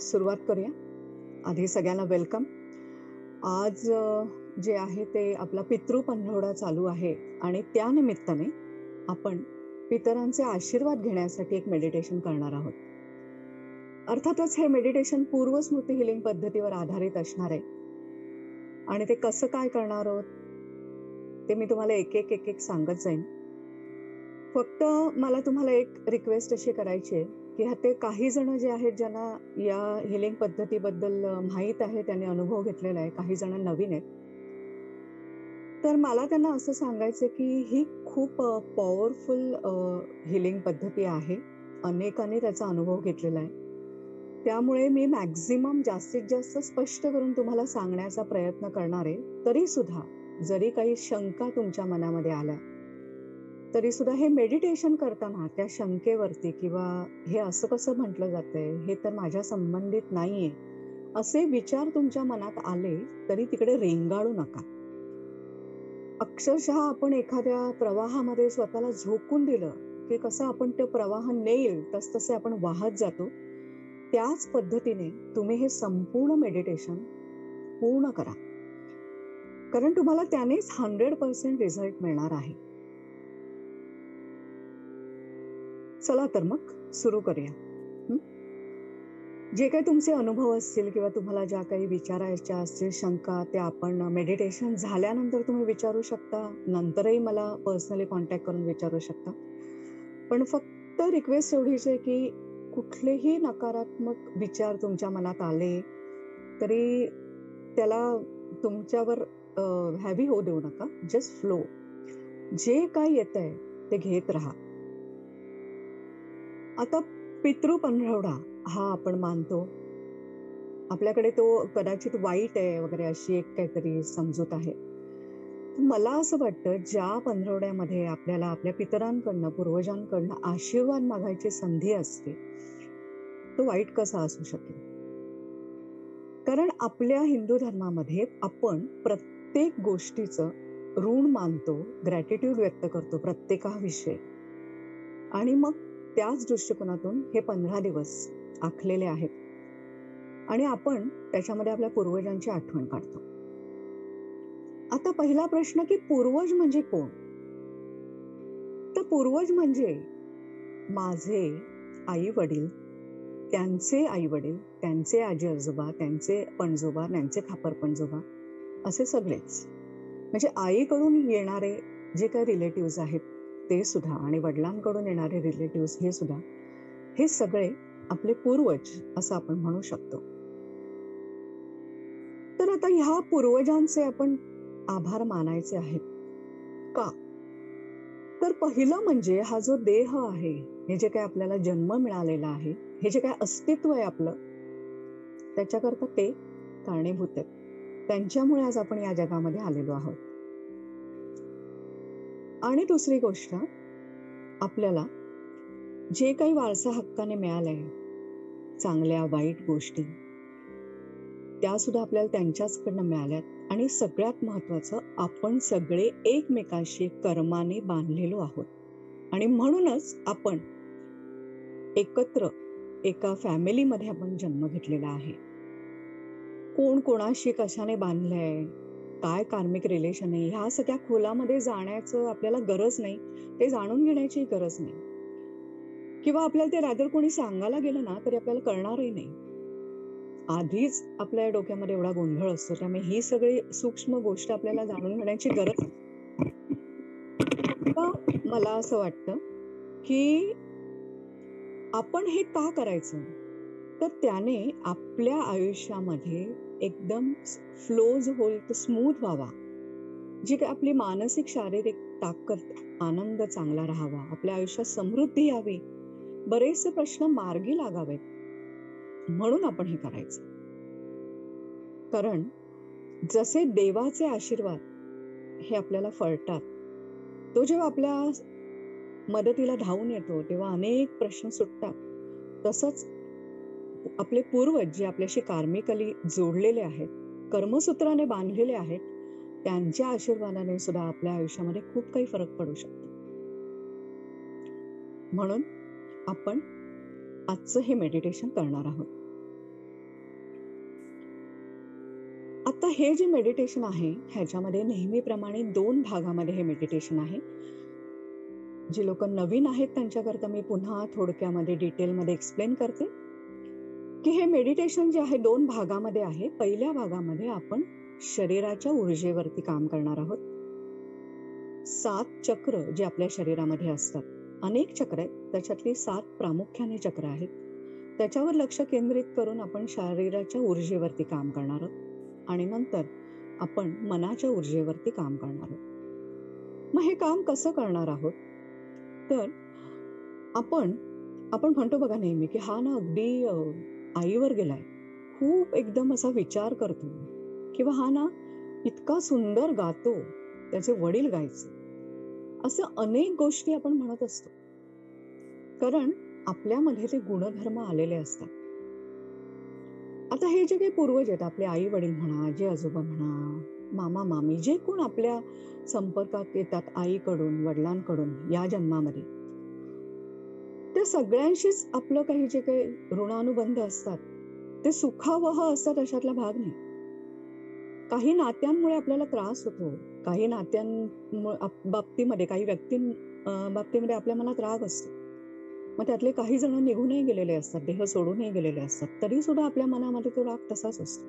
सुरुवात करूया. आधी सगळ्यांना वेलकम. आज जे आहे ते आपला पितृ पंधरवडा चालू आहे आणि त्यानिमित्ताने आपण पितरांचे आशीर्वाद घेण्यासाठी एक मेडिटेशन करणार आहोत. अर्थातच हे मेडिटेशन पूर्वस्मृती हिलिंग पद्धतीवर आधारित असणार आहे आणि ते कसं काय करणार आहोत ते मी तुम्हाला एक एक सांगत जाईन. फक्त मला तुम्हाला एक रिक्वेस्ट अशी करायची आहे की ते काही जण जे आहेत ज्यांना या हिलिंग पद्धतीबद्दल माहीत आहे, त्यांनी अनुभव घेतलेला आहे, काही जण नवीन आहेत. तर मला त्यांना असं सांगायचं की ही खूप पॉवरफुल हिलिंग पद्धती आहे. अनेकांनी त्याचा अनुभव घेतलेला आहे. त्यामुळे मी मॅक्झिमम जास्तीत जास्त स्पष्ट करून तुम्हाला सांगण्याचा प्रयत्न करणार आहे. तरी सुद्धा जरी काही शंका तुमच्या मनामध्ये आल्या तरी सुद्धा हे मेडिटेशन करताना त्या शंकेवरती किंवा हे असं कसं म्हटलं जातंय, हे तर माझ्या संबंधित नाहीये, असे विचार तुमच्या मनात आले तरी तिकडे रेंगाळू नका. अक्षरशः आपण एखाद्या प्रवाहामध्ये स्वतःला झोकून दिलं की कसं आपण ते प्रवाह नेईल तसतसे आपण वाहत जातो. त्याच पद्धतीने तुम्ही हे संपूर्ण मेडिटेशन पूर्ण करा, कारण तुम्हाला त्यानेच 100% रिझल्ट मिळणार आहे. चला तर मग सुरू करूया. जे काही तुमचे अनुभव असतील किंवा तुम्हाला ज्या काही विचारायच्या असतील शंका, त्या आपण मेडिटेशन झाल्यानंतर तुम्ही विचारू शकता. नंतरही मला पर्सनली कॉन्टॅक्ट करून विचारू शकता. पण फक्त रिक्वेस्ट एवढीच आहे की कुठलेही नकारात्मक विचार तुमच्या मनात आले तरी त्याला तुमच्यावर हॅवी होऊ देऊ नका. Just flow. जे काय येतंय ते घेत राहा. आता पितृ पंधरवडा हा आपण मानतो. आपल्याकडे तो कदाचित वाईट आहे वगैरे अशी एक काहीतरी समजूत आहे. मला असं वाटतं ज्या पंधरवड्यामध्ये आपल्याला आपल्या पितरांकडनं, पूर्वजांकडनं आशीर्वाद मागायची संधी असते, तो वाईट कसा असू शकेल? कारण आपल्या हिंदू धर्मामध्ये आपण प्रत्येक गोष्टीचं ऋण मानतो, ग्रॅटिट्यूड व्यक्त करतो प्रत्येकाविषयी. आणि मग त्याच दृष्टिकोनातून हे 15 दिवस आखलेले आहेत आणि आपण त्याच्यामध्ये आपल्या पूर्वजांची आठवण काढतो. आता पहिला प्रश्न की पूर्वज म्हणजे कोण? तर पूर्वज म्हणजे माझे आई वडील, त्यांचे आई वडील, त्यांचे आजी आजोबा, त्यांचे पणजोबा, त्यांचे खापर पणजोबा, असे सगळेच. म्हणजे आईकडून येणारे जे काही रिलेटिव्ह आहेत ते सुद्धा आणि वडिलांकडून येणारे रिलेटिव्ह हे सुद्धा, हे सगळे आपले पूर्वज असं आपण म्हणू शकतो. तर आता ह्या पूर्वजांचे आपण आभार मानायचे आहेत का? तर पहिलं म्हणजे हा जो देह आहे, हे जे काही आपल्याला जन्म मिळालेला आहे, हे जे काही अस्तित्व आहे आपलं, त्याच्याकरता ते कारणीभूत आहेत. त्यांच्यामुळे आज आपण या जगामध्ये आलेलो आहोत. आणि दुसरी गोष्ट, आपल्याला जे काही वारसा हक्काने मिळालंय, चांगल्या वाईट गोष्टी, त्या सुद्धा आपल्याला त्यांच्याचकडनं मिळाल्यात. आणि सगळ्यात महत्वाचं, आपण सगळे एकमेकांशी कर्माने बांधलेलो आहोत आणि म्हणूनच आपण एकत्र एका फॅमिलीमध्ये आपण जन्म घेतलेला आहे. कोण कोणाशी कशाने बांधलंय, काय कार्मिक रिलेशन आहे, ह्या सगळ्या खोलामध्ये जाण्याचं आपल्याला गरज नाही. ते जाणून घेण्याची गरज नाही. किंवा आपल्याला ते रादर कोणी सांगायला गेलं ना तरी आपल्याला कळणारही नाही. आधीच आपल्या डोक्यामध्ये एवढा गोंधळ असतो. त्यामुळे ही सगळी सूक्ष्म गोष्ट आपल्याला जाणून घेण्याची गरज आहे. मला असं वाटतं की आपण हे का करायचं? तर त्याने आपल्या आयुष्यामध्ये एकदम फ्लो जो होईल तो स्मूथ व्हावा. जी काही आपली मानसिक शारीरिक ताकद, आनंद चांगला राहावा, आपल्या आयुष्यात समृद्धी यावी, बरेचसे प्रश्न मार्गी लागावेत, म्हणून आपण हे करायचं. कारण जसे देवाचे आशीर्वाद हे आपल्याला फळतात, तो जेव्हा आपल्या मदतीला धावून येतो तेव्हा अनेक प्रश्न सुटतात. तसंच आपले पूर्वज जे आपल्याशी कार्मिकली जोडलेले आहेत, कर्मसूत्राने बांधलेले आहेत, त्यांच्या आशीर्वादाने सुद्धा आपल्या आयुष्यामध्ये खूप काही फरक पडू शकतो. म्हणून आपण आजचं हे मेडिटेशन करणार आहोत. आता हे जे मेडिटेशन आहे, ह्याच्यामध्ये नेहमीप्रमाणे 2 भागामध्ये हे मेडिटेशन आहे. जी लोकं नवीन आहेत त्यांच्याकरता मी पुन्हा थोडक्यामध्ये डिटेलमध्ये एक्सप्लेन करते, की हे मेडिटेशन जे आहे 2 भागामध्ये आहे. पहिल्या भागामध्ये आपण शरीराच्या ऊर्जेवरती काम करणार आहोत. 7 चक्र जे आपल्या शरीरामध्ये असतात. अनेक चक्र आहेत, त्याच्यातली 7 प्रामुख्याने चक्र आहेत. त्याच्यावर लक्ष केंद्रित करून आपण शरीराच्या ऊर्जेवरती काम करणार आहोत आणि नंतर आपण मनाच्या ऊर्जेवरती काम करणार आहोत. मग हे काम कसं करणार आहोत? तर आपण आपण म्हणतो बघा नेहमी, की हा ना अगदी आईवर गेलाय. खूप एकदम असा विचार करतो किंवा हा ना इतका सुंदर गातो, त्याचे वडील गायचे. असं अनेक गोष्टी आपण म्हणत असतो. कारण आपल्यामध्ये ते गुणधर्म आलेले असतात. आता हे जे काही पूर्वज आहेत, आपले आई-वडील म्हणा, आजी-आजोबा म्हणा, मामा-मामी, जे कोण आपल्या संपर्कात येतात आईकडून, वडिलांकडून या जन्मामध्ये, त्या सगळ्यांशीच आपलं काही जे काही ऋणानुबंध असतात, ते सुखावह असतात अशातला भाग नाही. काही नात्यांमुळे आपल्याला त्रास होतो. काही बाबतीमध्ये, काही बाबतीमध्ये आपल्या मनात राग असतो. मग त्यातले काही जण निघूनही गेलेले असतात, देह सोडूनही गेलेले असतात. तरी सुद्धा आपल्या मनामध्ये तो राग तसाच असतो.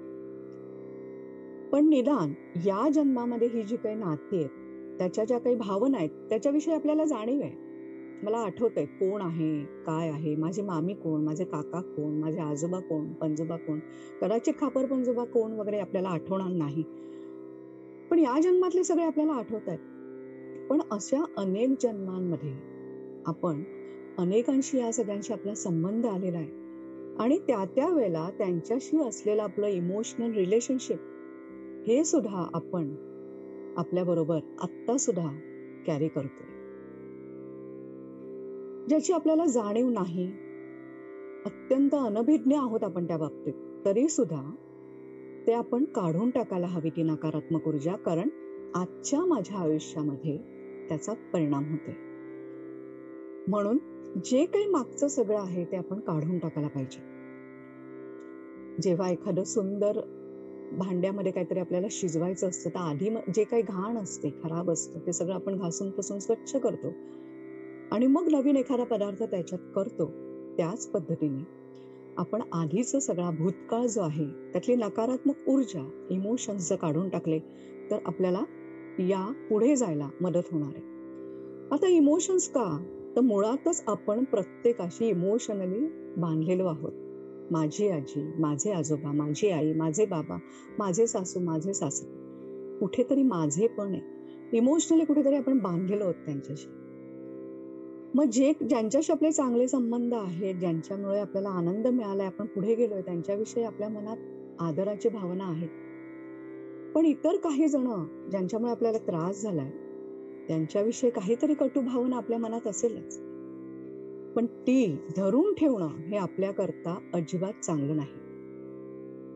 पण निदान या जन्मामध्ये ही जी काही नाती आहेत, त्याच्या ज्या काही भावना आहेत, त्याच्याविषयी आपल्याला जाणीव आहे. मला आठवतंय कोण आहे, काय आहे, माझी मामी कोण, माझे काका कोण, माझे आजोबा कोण, पणजोबा कोण, कदाचित खापर-पणजोबा कोण वगैरे आपल्याला आठवणार नाही. पण या जन्मातले सगळे आपल्याला आठवतायत. पण अशा अनेक जन्मांमध्ये आपण अनेकांशी या सगळ्यांशी आपला संबंध आलेला आहे आणि त्या वेळेला त्यांच्याशी असलेलं आपलं इमोशनल रिलेशनशिप हे सुद्धा आपण आपल्याबरोबर आत्ता सुद्धा कॅरी करतोय. ज्याची आपल्याला जाणीव नाही, अत्यंत अनभिज्ञ आहोत आपण त्या बाबतीत. तरी सुद्धा ते आपण काढून टाकायला हवी ती नकारात्मक ऊर्जा, कारण आजच्या माझ्या आयुष्यामध्ये त्याचा परिणाम होतोय. म्हणून जे काही मागचं सगळं आहे ते आपण काढून टाकायला पाहिजे. जेव्हा एखादं सुंदर भांड्यामध्ये काहीतरी आपल्याला शिजवायचं असतं, तर आधी जे काही घाण असते, खराब असतं, ते सगळं आपण घासून-पुसून स्वच्छ करतो आणि मग नवीन एखादा पदार्थ त्याच्यात करतो. त्याच पद्धतीने आपण आधीचा सगळा भूतकाळ जो आहे, त्यातली नकारात्मक ऊर्जा, इमोशन्स जर काढून टाकले, तर आपल्याला या पुढे जायला मदत होणार आहे. आता इमोशन्स का? तर मुळातच आपण प्रत्येकाशी इमोशनली बांधलेलो आहोत. माझी आजी, माझे आजोबा, माझी आई, माझे बाबा, माझे सासू, माझे सासरे. कुठेतरी माझे पण आहे. इमोशनली कुठेतरी आपण बांधलेलो आहोत त्यांच्याशी. मग ज्यांच्याशी आपले चांगले संबंध आहेत, ज्यांच्यामुळे आपल्याला आनंद मिळालाय, आपण पुढे गेलोय, त्यांच्याविषयी आपल्या मनात आदराची भावना आहे. पण इतर काही जण ज्यांच्यामुळे आपल्याला त्रास झालाय, त्यांच्याविषयी काहीतरी कटू भावना आपल्या मनात असेलच. पण ती धरून ठेवणं हे आपल्याकरता अजिबात चांगलं नाही.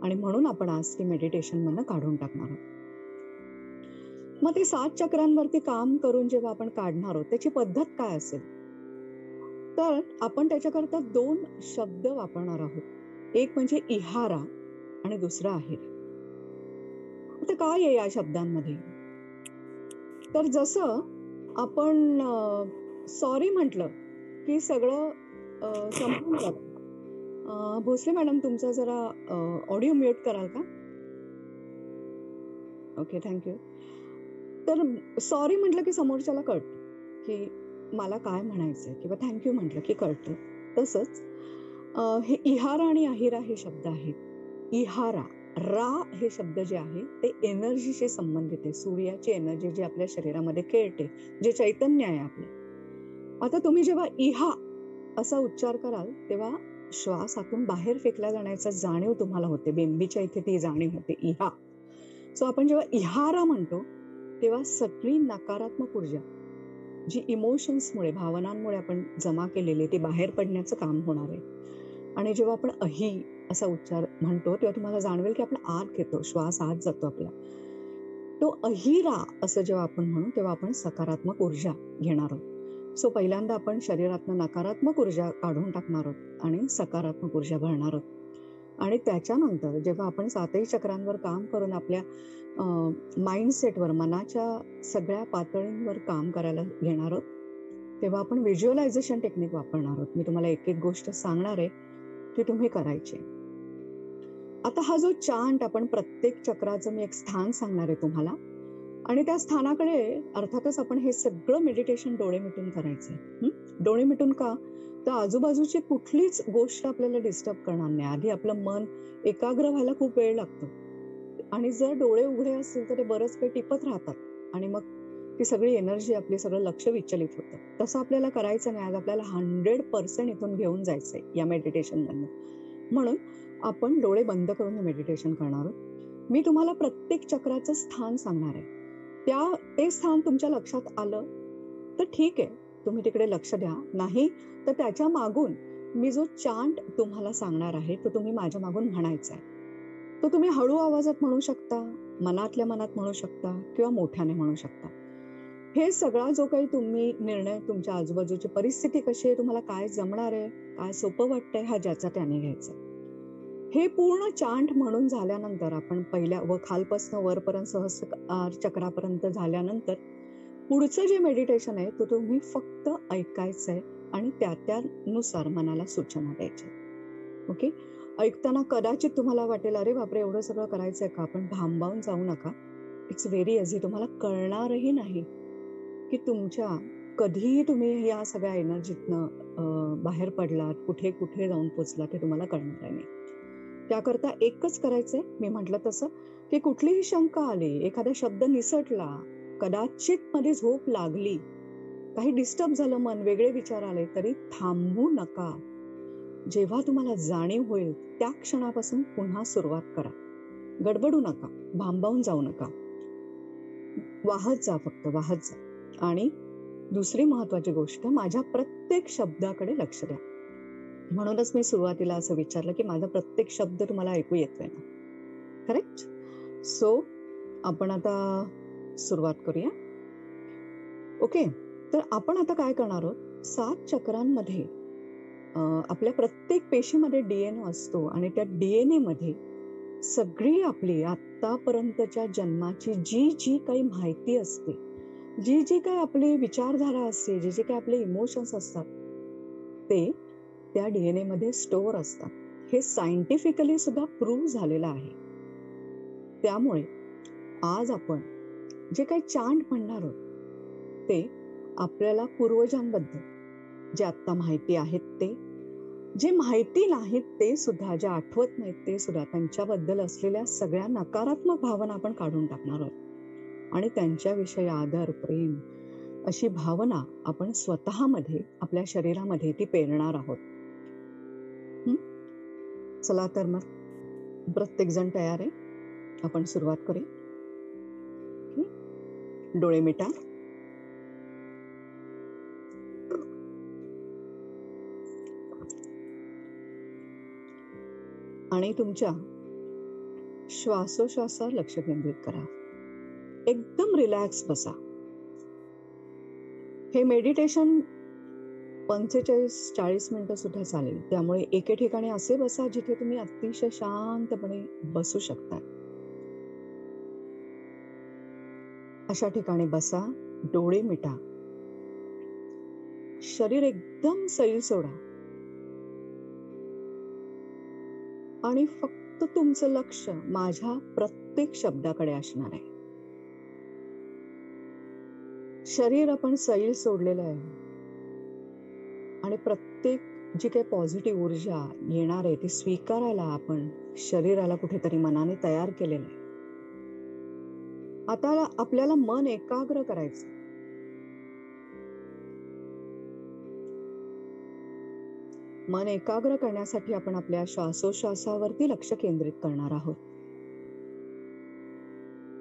आणि म्हणून आपण आज ती मेडिटेशन मधनं काढून टाकणार आहोत. मग ते 7 चक्रांवरती काम करून जेव्हा आपण काढणार आहोत, त्याची पद्धत काय असेल? तर आपण त्याच्याकरता 2 शब्द वापरणार आहोत. एक म्हणजे इहारा आणि दुसरा अहिरा. आता काय आहे या शब्दांमध्ये? तर जसं आपण सॉरी म्हटलं, की सगळं संपून जातं. भोसले मॅडम तुमचा जरा ऑडिओ म्यूट कराल का? Okay, thank you. तर सॉरी म्हटलं की समोरच्याला कळतं, की मला काय म्हणायचंय किंवा थँक यू म्हटलं की कळतं. तसंच हे इहारा आणि अहिरा हे शब्द आहेत. इहारा, रा हे शब्द जे आहे ते एनर्जीशी संबंधित आहे. सूर्याची एनर्जी जी आपल्या शरीरामध्ये खेळते, जे चैतन्य आहे आपलं. आता तुम्ही जेव्हा इहा असा उच्चार कराल, तेव्हा श्वास आतून बाहेर फेकला जाण्याचा जाणीव तुम्हाला होते. बेंबीच्या इथे ती जाणीव होते, इहा. सो आपण जेव्हा इहारा म्हणतो, तेव्हा सगळी नकारात्मक ऊर्जा जी इमोशन्समुळे, भावनांमुळे आपण जमा केलेली ती बाहेर पडण्याचं काम होणार आहे. आणि जेव्हा आपण अही असा उच्चार म्हणतो, तेव्हा तुम्हाला जाणवेल की आपण आत घेतो, श्वास आत जातो आपला. तो अहिरा असं जेव्हा आपण म्हणू, तेव्हा आपण सकारात्मक ऊर्जा घेणार आहोत. सो पहिल्यांदा आपण शरीरातनं नकारात्मक ऊर्जा काढून टाकणार आहोत आणि सकारात्मक ऊर्जा भरणार आहोत. आणि त्याच्यानंतर जेव्हा आपण 7ही चक्रांवर काम करून आपल्या माइंडसेटवर, मनाच्या सगळ्या पातळींवर काम करायला घेणार आहोत, तेव्हा आपण व्हिज्युअलायझेशन टेक्निक वापरणार आहोत. मी तुम्हाला एक-एक गोष्ट सांगणार आहे, ती तुम्ही करायची आहे. आता हा जो चांट आपण प्रत्येक चक्राचं मी एक स्थान सांगणार आहे तुम्हाला आणि त्या स्थानाकडे अर्थातच आपण हे सगळं मेडिटेशन डोळे मिटून करायचंय. डोळे मिटून का? तर आजूबाजूची कुठलीच गोष्ट आपल्याला डिस्टर्ब करणार नाही. आधी आपलं मन एकाग्र व्हायला खूप वेळ लागतो आणि जर डोळे उघडे असतील तर ते बरंच काही टिपत राहतात आणि मग ती सगळी एनर्जी आपली सगळं लक्ष विचलित होतं. तसं आपल्याला करायचं नाही. आज आपल्याला 100% इथून घेऊन जायचंय या मेडिटेशनमधनं. म्हणून आपण डोळे बंद करून हे मेडिटेशन करणार आहोत. मी तुम्हाला प्रत्येक चक्राचं स्थान सांगणार आहे. ते स्थान तुमच्या लक्षात आलं तर ठीक आहे, तुम्ही तिकडे लक्ष द्या. नाही तर त्याच्या मागून मी जो चांट तुम्हाला सांगणार आहे तो तुम्ही माझ्या मागून म्हणायचा आहे. तो तुम्ही हळू आवाजात म्हणू शकता, मनातल्या मनात म्हणू शकता किंवा मोठ्याने म्हणू शकता. हे सगळा जो काही तुम्ही निर्णय, तुमच्या आजूबाजूची परिस्थिती कशी आहे, तुम्हाला काय जमणार आहे, काय सोपं वाटतंय, हा ज्याचा त्याने घ्यायचा. हे पूर्ण चांट म्हणून झाल्यानंतर आपण पहिल्या व खालपासून वरपर्यंत सहस्र चक्रापर्यंत झाल्यानंतर पुढचं जे मेडिटेशन आहे तो तुम्ही फक्त ऐकायचंय आणि त्यानुसार मनाला सूचना द्यायच्या. ओके. ऐकताना कदाचित तुम्हाला वाटेल, अरे बापरे, एवढं सगळं करायचंय का? आपण भांबावून जाऊ नका. It's very easy. तुम्हाला कळणारही नाही की कधीही तुम्ही या सगळ्या एनर्जीतनं बाहेर पडलात, कुठे कुठे जाऊन पोचलात हे तुम्हाला कळणार नाही. त्याकरता एकच करायचंय, मी म्हटलं तसं, की कुठलीही शंका आली, एखादा शब्द निसटला, कदाचित मध्ये झोप लागली, काही डिस्टर्ब झालं, मन वेगळे विचार आले, तरी थांबू नका. जेव्हा तुम्हाला जाणीव होईल त्या क्षणापासून पुन्हा सुरुवात करा. गडबडू नका, भांबावून जाऊ नका. वाहत जा, फक्त वाहत जा. आणि दुसरी महत्वाची गोष्ट, माझ्या प्रत्येक शब्दाकडे लक्ष द्या. म्हणूनच मी सुरुवातीला असं विचारलं की माझा प्रत्येक शब्द तुम्हाला ऐकू येतोय ना? करेक्ट? सो आपण आता सुरुवात करूया. ओके. तर आपण आता काय करणार आहोत, 7 चक्रांमध्ये आपल्या प्रत्येक पेशीमध्ये डीएनए असतो आणि त्या डीएनए मध्ये सगळी आपली आतापर्यंतच्या जन्माची जी जी काही माहिती असते, जी जी काही आपली विचारधारा असते, जे जे काही आपले इमोशन्स असतात, ते त्या डीएनए मध्ये स्टोअर असतात. हे सायंटिफिकली सुद्धा प्रूव्ह झालेलं आहे. त्यामुळे आज आपण जे काही चांट म्हणणार आहोत ते आपल्याला पूर्वजांबद्दल जे आत्ता माहिती आहेत ते, जे माहिती नाहीत ते सुद्धा, जे आठवत नाहीत ते सुद्धा, त्यांच्याबद्दल असलेल्या सगळ्या नकारात्मक भावना आपण काढून टाकणार आहोत आणि त्यांच्याविषयी आदर, प्रेम अशी भावना आपण स्वतःमध्ये, आपल्या शरीरामध्ये ती पेरणार आहोत. चला तर मग प्रत्येक जण तयार आहे, आपण सुरुवात करूया. डोळे मिटा. आणि तुमच्या श्वासोश्वासावर लक्ष केंद्रित करा. एकदम रिलॅक्स बसा. हे मेडिटेशन 45-40 मिनिटं सुद्धा चालेल. त्यामुळे एके ठिकाणी असे बसा जिथे तुम्ही अतिशय शांतपणे बसू शकता. अशा ठिकाणी बसा, डोळे मिटा, शरीर एकदम सैल सोडा आणि फक्त तुमचं लक्ष माझ्या प्रत्येक शब्दाकडे असणार आहे. शरीर आपण सैल सोडलेलं आहे आणि प्रत्येक जी काही पॉझिटिव्ह ऊर्जा येणार आहे ती स्वीकारायला आपण शरीराला कुठेतरी मनाने तयार केलेलं आहे. आता आपल्याला मन एकाग्र करायचं. मन एकाग्र करण्यासाठी आपण आपल्या श्वासोश्वासावरती लक्ष केंद्रित करणार आहोत.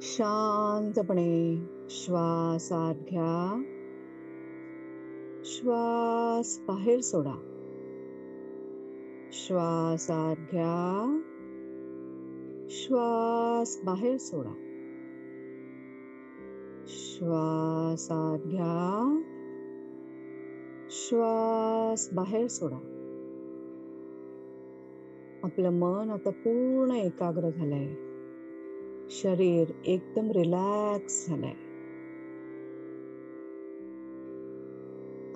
शांतपणे श्वास आत घ्या, श्वास बाहेर सोडा. श्वास आत घ्या, श्वास बाहेर सोडा. श्वास आत घ्या, श्वास बाहेर सोडा. आपलं मन आता पूर्ण एकाग्र झालंय. शरीर एकदम रिलॅक्स झालंय.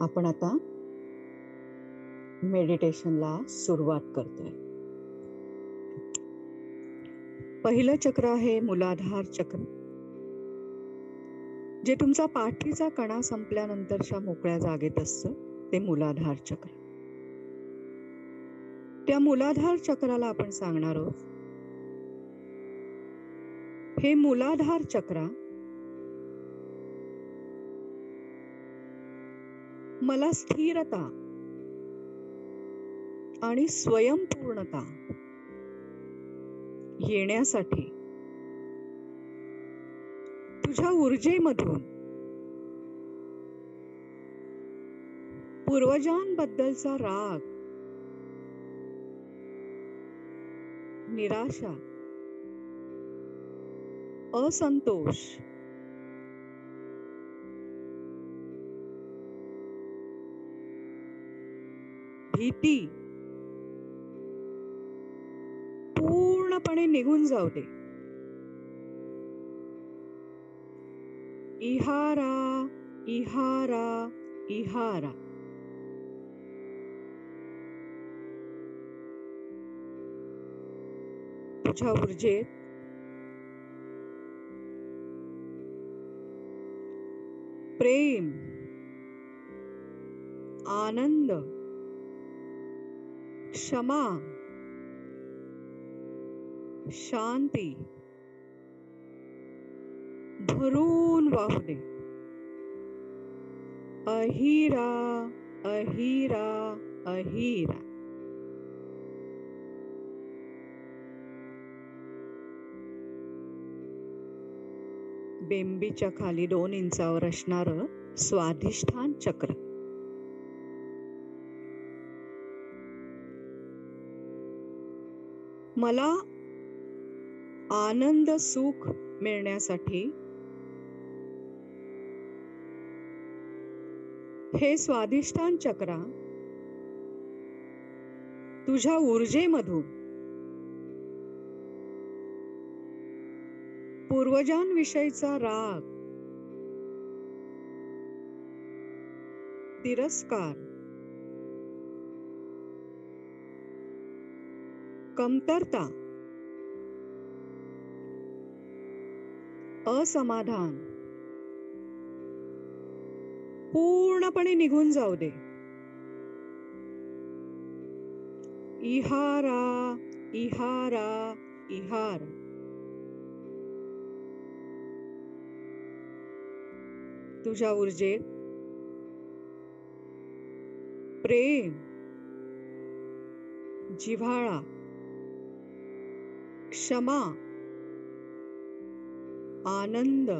आपण आता मेडिटेशनला सुरुवात करतोय. पहिलं चक्र आहे मूलाधार चक्र, जे तुमचा पाठीचा कणा संपल्यानंतरच्या मोकळ्या जागेत असतं ते मूलाधार चक्र. त्या मूलाधार चक्राला आपण सांगणार आहोत, हे मूलाधार चक्र मला स्थिरता आणि स्वयंपूर्णता येण्यासाठी तुझ्या ऊर्जेमधून पूर्वजांबद्दलचा राग, निराशा, असंतोष, भीती पूर्णपणे निघून जाऊ दे. इहारा इहारा इहारा. तुझ्या ऊर्जेत प्रेम, आनंद, क्षमा, शांती भरून वाहू दे. अहिरा अहिरा अहिरा. बेंबीच्या खाली 2 इंचावर असणारं स्वाधिष्ठान चक्र, मला आनंद सुख मिळण्यासाठी हे स्वाधिष्ठान चक्र तुझ्या ऊर्जेमधून पूर्वजांविषयीचा राग, तिरस्कार, कमतरता, असमाधान पूर्णपणे निघून जाऊ दे. इहारा इहारा इहारा. तुझ्या ऊर्जेत प्रेम, जिव्हाळा, क्षमा, आनंद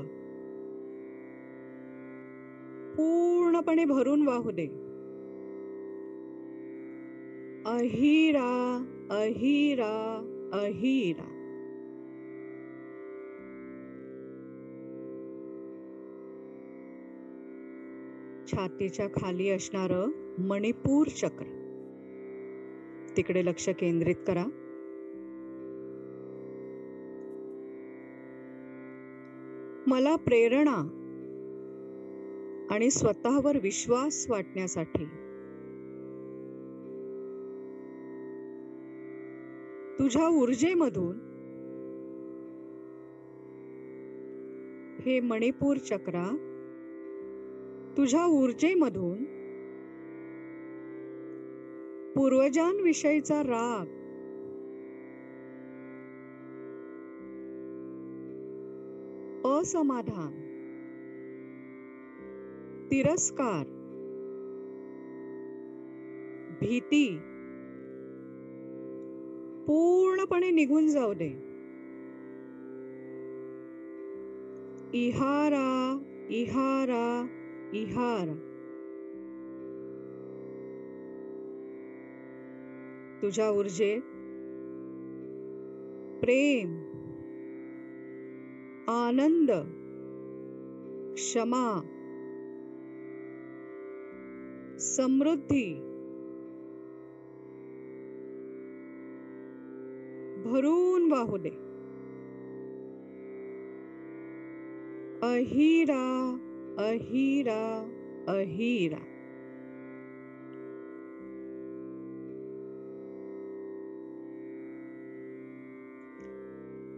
पूर्णपणे भरून वाहू दे. अहिरा अहिरा अहिरा. छातीच्या खाली असणारं मणिपूर चक्र, तिकडे लक्ष केंद्रित करा. मला प्रेरणा आणि स्वतःवर विश्वास वाटण्यासाठी तुझ्या ऊर्जेमधून हे मणिपूर चक्र तुझ्या ऊर्जेमधून पूर्वजांविषयीचा राग, असमाधान, तिरस्कार, भीती पूर्णपणे निघून जाऊ दे. इहारा इहारा इहारा. तुझ्या ऊर्जेत प्रेम, आनंद, क्षमा, समृद्धी भरून वाहू दे. अहिरा अहिरा अहिरा.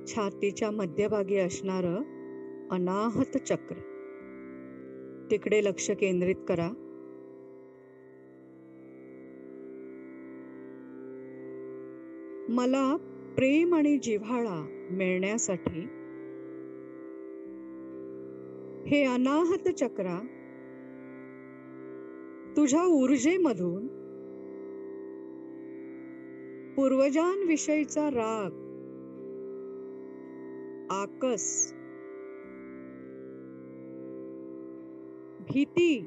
छातीच्या मध्यभागी असणारं अनाहत चक्र, तिकडे लक्ष केंद्रित करा. मला प्रेम आणि जिव्हाळा मिळण्यासाठी हे अनाहत चक्रा तुझ्या ऊर्जेमधून पूर्वजांविषयीचा राग, आकस, भीती,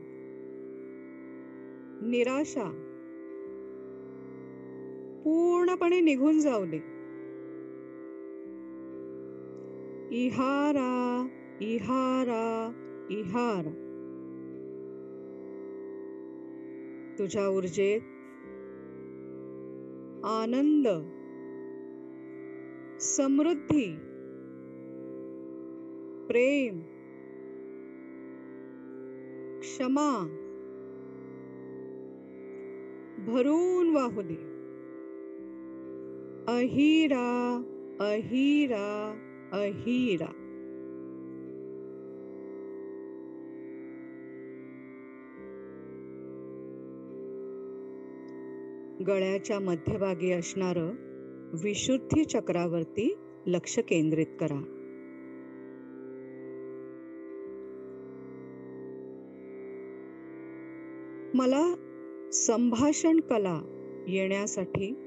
निराशा पूर्णपणे निघून जाऊ दे. इहारा इहारा इहारा. तुझ्या ऊर्जेत आनंद, समृद्धी, प्रेम, क्षमा भरून वाहू दे. अहिरा अहिरा अहिरा. गळ्याच्या मध्यभागी असणारं विशुद्धी चक्रावरती लक्ष केंद्रित करा. मला संभाषण कला येण्यासाठी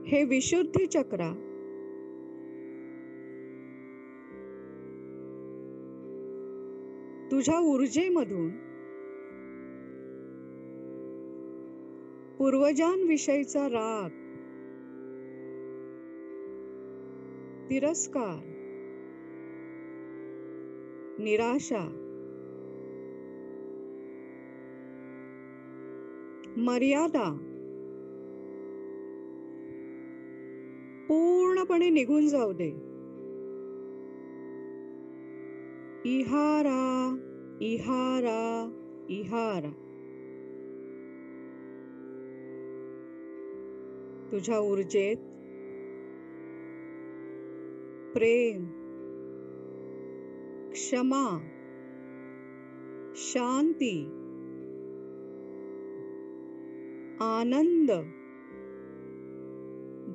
हे विशुद्धी चक्रा तुझ्या ऊर्जेमधून पूर्वजांविषयीचा राग, तिरस्कार, निराशा, मर्यादा पूर्णपणे निघून जाऊ दे. इहारा इहारा इहारा. तुझ्या ऊर्जेत प्रेम, क्षमा, शांती, आनंद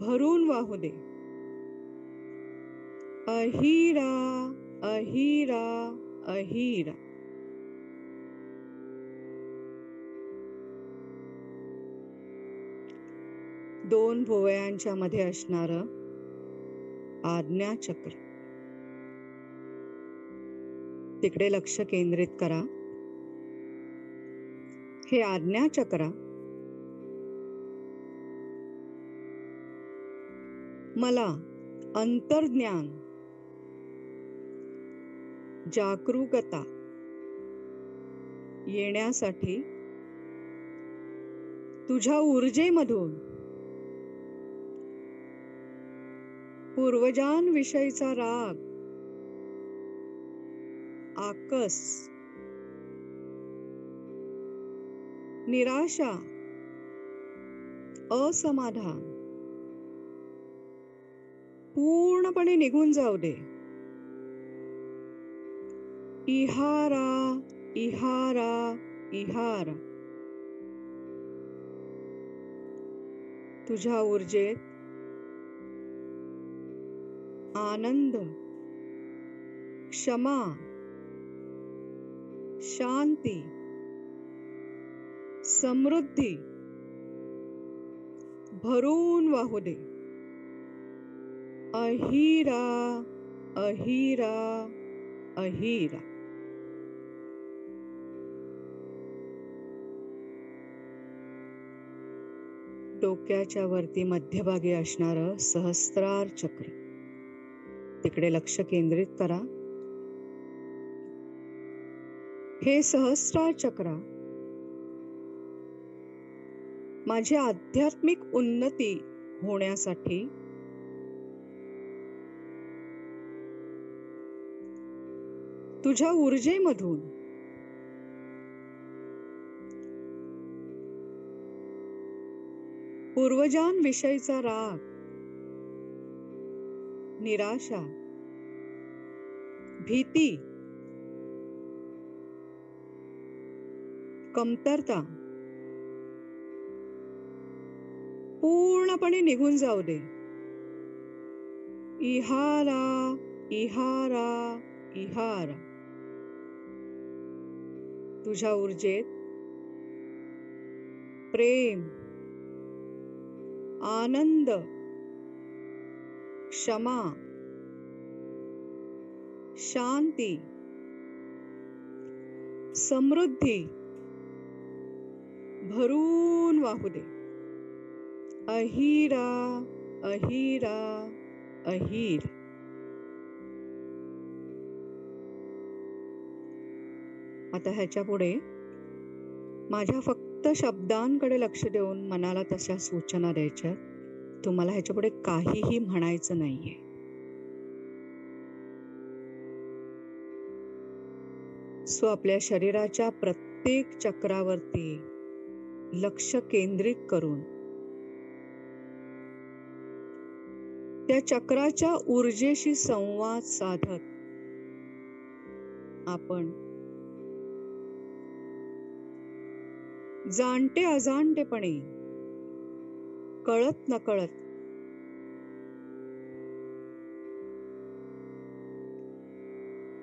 भरून वाहू दे. अहिरा अहिरा अहिरा. दोन भोवयांच्या मध्ये असणारं आज्ञाचक्र, तिकडे लक्ष केंद्रित करा. हे आज्ञाचक्र मला अंतर्ज्ञान, जागरूकता येण्यासाठी तुझ्या ऊर्जेमधून पूर्वजांविषयीचा राग, आकस, निराशा, असमाधान पूर्णपणे निघून जाऊ दे. इहारा इहारा इहारा. तुझ्या ऊर्जेत आनंद, क्षमा, शांती, समृद्धी भरून वाहू दे. अहिरा अहिरा अहिरा. डोक्याच्या वरती मध्यभागी असणारं सहस्त्रार चक्र, तिकडे लक्ष केंद्रित करा. हे सहस्त्रार चक्र माझी आध्यात्मिक उन्नती होण्यासाठी तुझ्या ऊर्जेमधून पूर्वजांविषयीचा राग, निराशा, भीती, कमतरता पूर्णपणे निघून जाऊ दे. इहारा, इहारा, इहारा. तुझ्या ऊर्जेत प्रेम, आनंद, क्षमा, शांती, समृद्धी भरून वाहू दे. अहिरा, अहिरा, अहिर. आता ह्याच्या पुढे माझ्या फक्त शब्दांकडे लक्ष देऊन मनाला तशा सूचना द्यायच्या. तुम्हाला ह्याच्या पुढे काहीही म्हणायचं नाहीये. सो आपल्या शरीराच्या प्रत्येक चक्रावरती लक्ष केंद्रित करून त्या चक्राच्या ऊर्जेशी संवाद साधत आपण जाणते अजाणतेपणे, कळत नकळत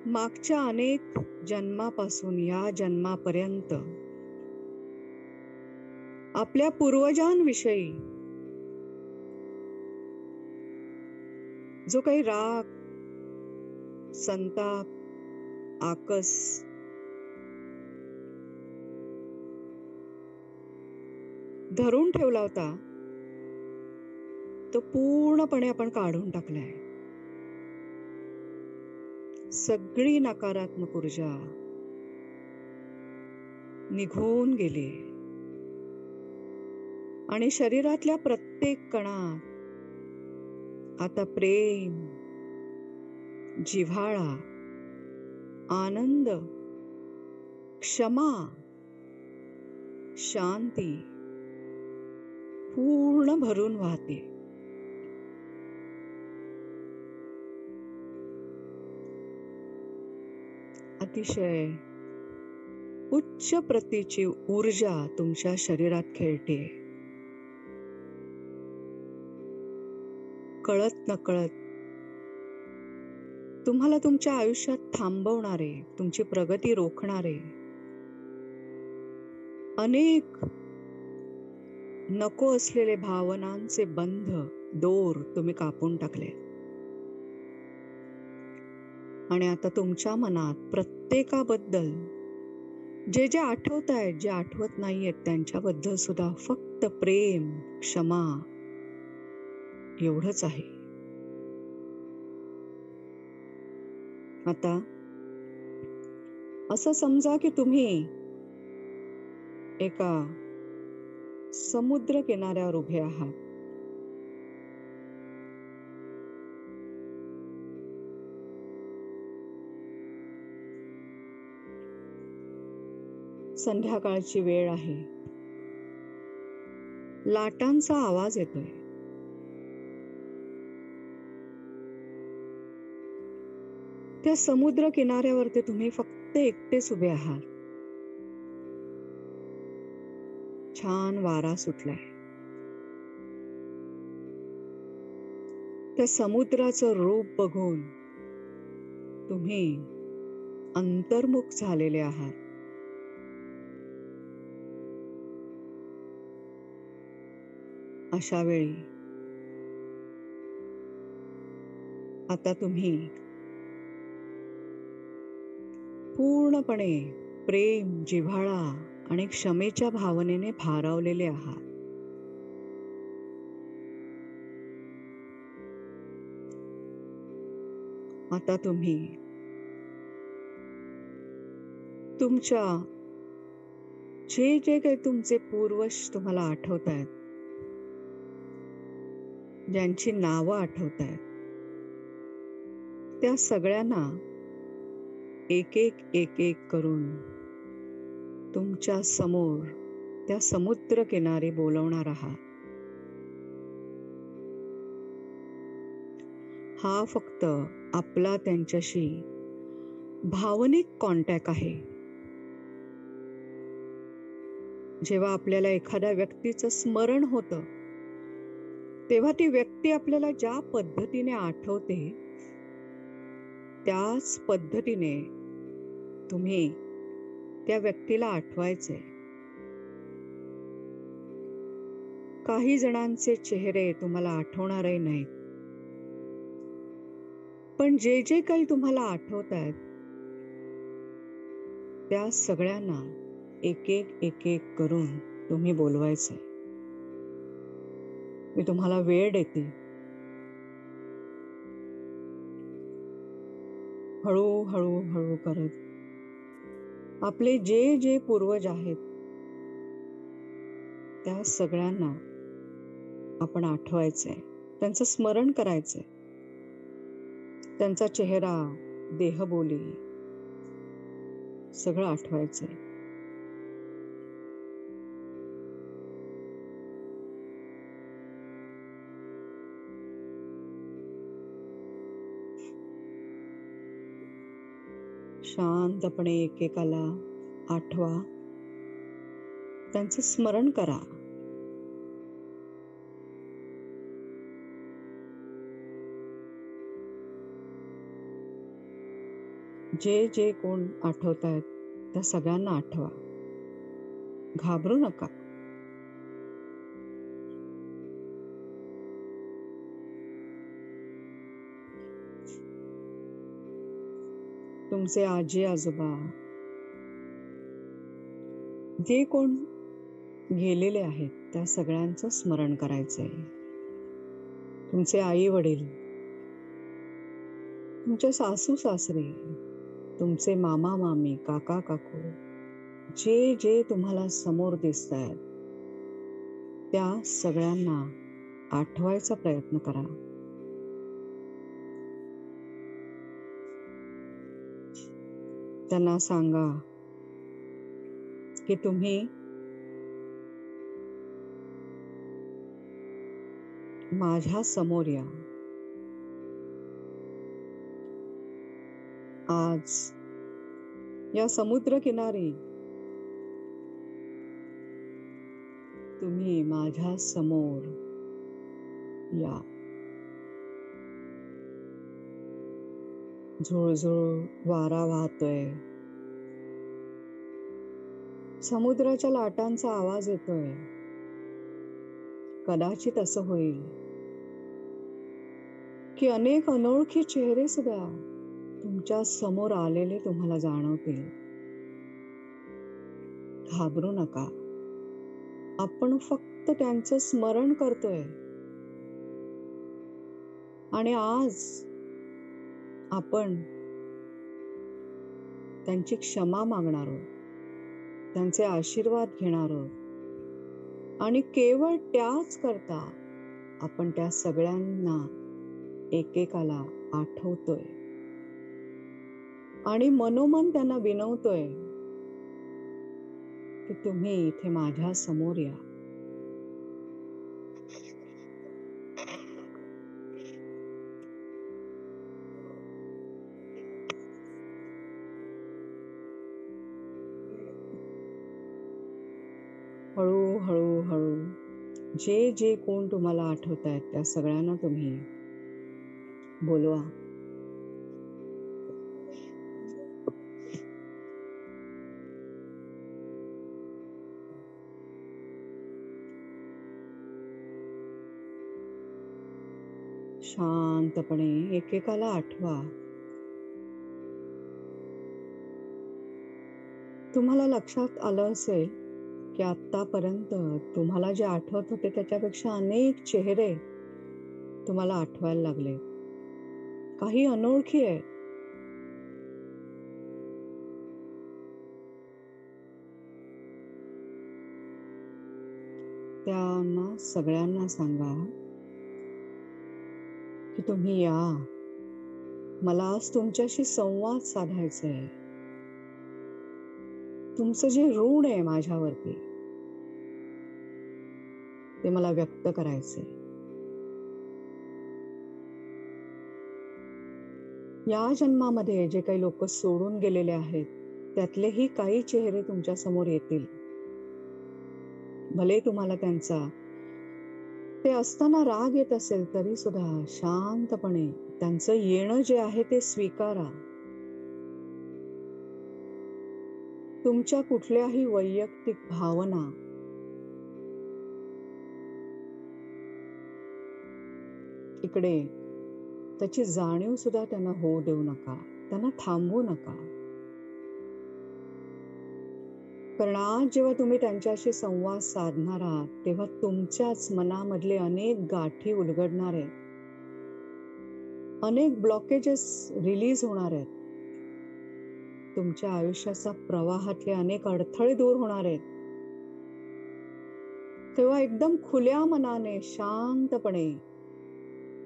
मागच्या अनेक जन्मापासून या जन्मापर्यंत आपल्या पूर्वजांविषयी जो काही राग, संताप, आकस, धरून ठेवला होता तो पूर्णपणे आपण काढून टाकलाय. सगळी नकारात्मक ऊर्जा निघून गेली आणि शरीरातल्या प्रत्येक कणात आता प्रेम, जिव्हाळा, आनंद, क्षमा, शांती पूर्ण भरून वाहते. अतिशय उच्च प्रतीची ऊर्जा तुमच्या शरीरात खेळते. कळत नकळत तुम्हाला तुमच्या आयुष्यात थांबवणारे, तुमची प्रगती रोखणारे अनेक नको असलेले भावनांचे बंध, दोर तुम्ही कापून टाकले. आणि आता तुमच्या मनात प्रत्येकाबद्दल जे जे आठवत आहेत, जे आठवत नाहीयेत त्यांच्याबद्दल सुद्धा फक्त प्रेम, क्षमा एवढंच आहे. आता असं समजा की तुम्ही एका समुद्र किनाऱ्यावर उभे आहात. संध्याकाळची वेळ आहे. लाटांचा आवाज येतोय. त्या समुद्र किनाऱ्यावरती तुम्ही फक्त एकटेच उभे आहात. छान वारा सुटलाय. त्या समुद्राचं रूप बघून तुम्ही अंतर्मुख झालेले आहात. अशा वेळी आता तुम्ही पूर्णपणे प्रेम, जिव्हाळा आणि क्षमेच्या भावनेने भारावलेले आहात. आता तुम्ही तुमच्या जे जे काही तुमचे पूर्वज तुम्हाला आठवत आहेत ज्यांची नावं आठवतायत, त्या सगळ्यांना एक एक एक एक करून तुमच्या समोर त्या समुद्र किनारी बोलवणार आहात. हा फक्त आपला त्यांच्याशी भावनिक कॉन्टॅक्ट आहे. जेव्हा आपल्याला एखाद्या व्यक्तीचं स्मरण होतं, तेव्हा ती व्यक्ती आपल्याला ज्या पद्धतीने आठवते, त्याच पद्धतीने तुम्ही त्या व्यक्तीला आठवायचे. काही जणांचे चेहरे तुम्हाला आठवणारही नाहीत. पण जे जे काही तुम्हाला आठवतायत, त्या सगळ्यांना एक एक एक एक करून तुम्ही बोलवायचे. मी तुम्हाला वेळ देते. हळू हळू करत आपले जे जे पूर्वज आहेत, त्या सगळ्यांना आपण आठवायचंय. त्यांचं स्मरण करायचंय. त्यांचा चेहरा, देहबोली सगळं आठवायचंय. शांतपणे एकेकाला आठवा. त्यांचं स्मरण करा. जे जे कोण आठवतायत, त्या सगळ्यांना आठवा. घाबरू नका. तुमचे आजी आजोबा, जे कोण गेलेले आहेत, त्या सगळ्यांचं स्मरण करायचंय. तुमचे आई वडील, तुमचे सासू सासरे, तुमचे मामा मामी, काका काकू, जे जे तुम्हाला समोर दिसतायत, त्या सगळ्यांना आठवायचा प्रयत्न करा. त्यांना सांगा की तुम्ही माझ्या समोर या. आज या समुद्र किनारी तुम्ही माझ्या समोर या. झुळझुळ वारा वाहतोय. समुद्राच्या लाटांचा आवाज येतोय. कदाचित असं होईल की अनेक अनोळखी चेहरे सुद्धा तुमच्या समोर आलेले तुम्हाला जाणवतील. घाबरू नका. आपण फक्त त्यांचं स्मरण करतोय. आणि आज आपण त्यांची क्षमा मागणार आहोत. त्यांचे आशीर्वाद घेणार आहोत. आणि केवळ त्याच करता आपण त्या सगळ्यांना एकेकाला आठवतोय. आणि मनोमन त्यांना विनवतोय की तुम्ही इथे माझ्या समोर या. हळू हळू हळू जे जे कोण तुम्हाला आठवतायत, त्या सगळ्यांना तुम्ही बोलवा. शांतपणे एकेकाला आठवा. तुम्हाला लक्षात आलं असेल की आतापर्यंत तुम्हाला जे आठवत होते त्याच्यापेक्षा अनेक चेहरे तुम्हाला आठवायला लागले. काही अनोळखी आहे. त्यांना सगळ्यांना सांगा की तुम्ही या. मला आज तुमच्याशी संवाद साधायचा आहे. तुमचं जे ऋण आहे माझ्यावरती, ते मला व्यक्त करायचंय. या जन्मामध्ये जे काही लोक सोडून गेलेले आहेत, त्यातलेही काही चेहरे तुमच्या समोर येतील. भले तुम्हाला त्यांचा ते असताना राग येत असेल तरी सुद्धा शांतपणे त्यांचं येणं जे आहे ते स्वीकारा. तुमच्या कुठल्याही वैयक्तिक भावना इकडे त्याची जाणीव सुद्धा त्यांना होऊ देऊ नका. त्यांना थांबवू नका. कारण आज जेव्हा तुम्ही त्यांच्याशी संवाद साधणार आहात, तेव्हा तुमच्याच मनामधले अनेक गाठी उलगडणार आहेत. अनेक ब्लॉकेजेस रिलीज होणार आहेत. तुमच्या आयुष्याचा प्रवाहातले अनेक अडथळे दूर होणार आहेत. तेव्हा एकदम खुल्या मनाने, शांतपणे,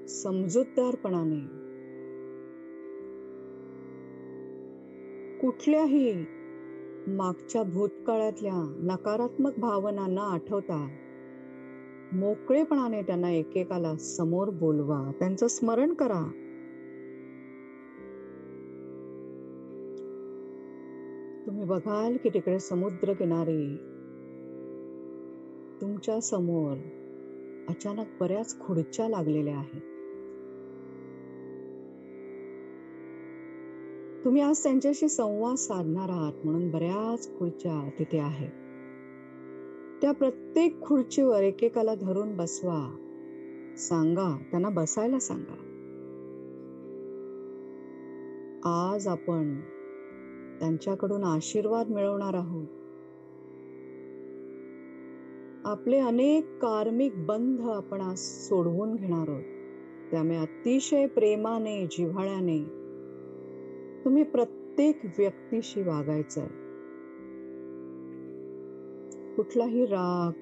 समजूतदारपणाने कुठल्याही मागच्या भूतकाळातल्या नकारात्मक भावना न आठवता मोकळेपणाने त्यांना एकेकाला समोर बोलवा. त्यांचं स्मरण करा. तुम्ही बघाल की तिकडे समुद्र किनारी तुमच्या समोर अचानक बऱ्याच खुर्च्या लागलेल्या आहेत. तुम्ही आज त्यांच्याशी संवाद साधणार आहात म्हणून बऱ्याच खुर्च्या तिथे आहेत. त्या प्रत्येक खुर्चीवर एकेकाला धरून बसवा. सांगा, त्यांना बसायला सांगा. आज आपण त्यांच्याकडून आशीर्वाद मिळवणार आहोत. आपले अनेक कार्मिक बंध आपण आज सोडवून घेणार आहोत. त्यामुळे अतिशय प्रेमाने, जिव्हाळ्याने तुम्ही प्रत्येक व्यक्तीशी वागायचंय. कुठलाही राग,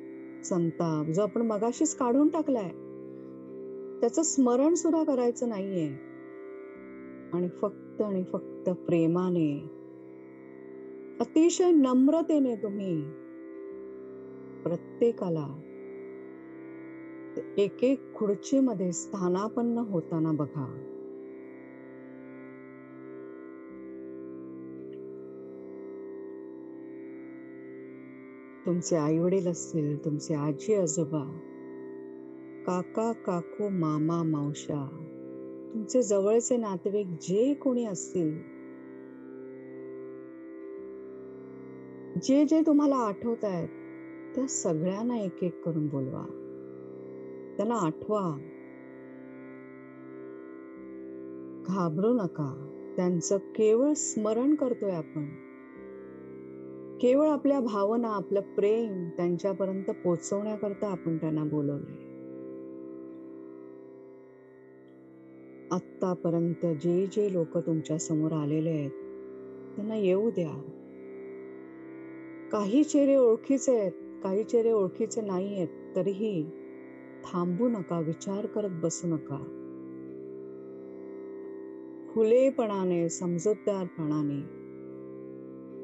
संताप जो आपण मगाशीच काढून टाकलाय, त्याचं स्मरण सुद्धा करायचं नाहीये. आणि फक्त प्रेमाने, अतिशय नम्रतेने तुम्ही प्रत्येकाला एक एक खुर्चीमध्ये स्थानापन्न होताना बघा. तुमचे आई वडील असतील, तुमचे आजी आजोबा, काका काकू, मामा मावश्या, तुमचे जवळचे नातेवाईक जे कोणी असतील, जे जे तुम्हाला आठवत आहेत त्या सगळ्यांना एक एक करून बोलवा. त्यांना आठवा. घाबरू नका. त्यांचं केवळ स्मरण करतोय आपण. केवळ आपल्या भावना, आपलं प्रेम त्यांच्यापर्यंत पोहोचवण्याकरता आपण त्यांना बोलवलंय. आत्तापर्यंत जे जे लोक तुमच्या समोर आलेले आहेत त्यांना येऊ द्या. काही चेहरे ओळखीचे आहेत, काही चेहरे ओळखीचे नाही आहेत, तरीही थांबू नका. विचार करत बसू नका. खुलेपणाने, समजूतदारपणाने,